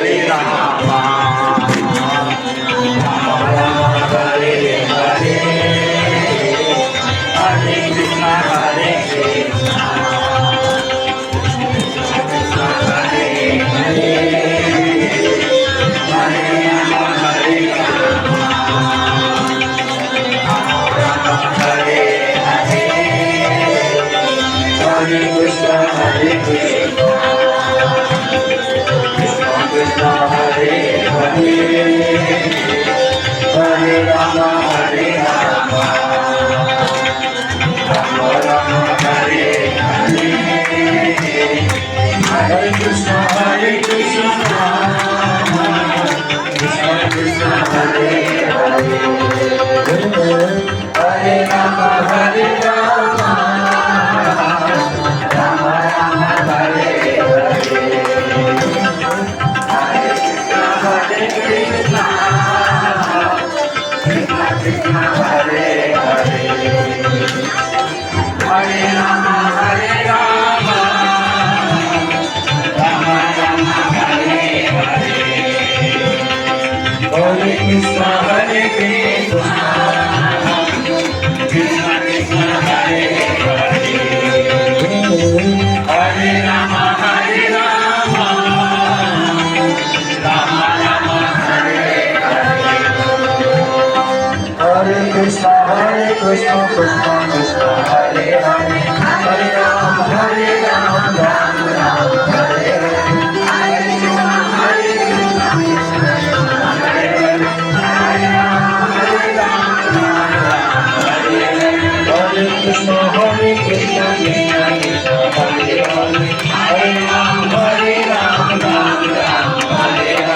Hare Rama, Rama Hare Hare, Hare Krishna, Hare Krishna, Krishna Hare Hare, Hare Rama, Hare Rama, Rama Hare Hare, Hare Krishna, Hare Krishna, Krishna Krishna, Hare Hare, Hare Rama, Hare Rama, Rama Rama, Hare Hare, Hare Krishna, Hare Krishna, Krishna Krishna, Hare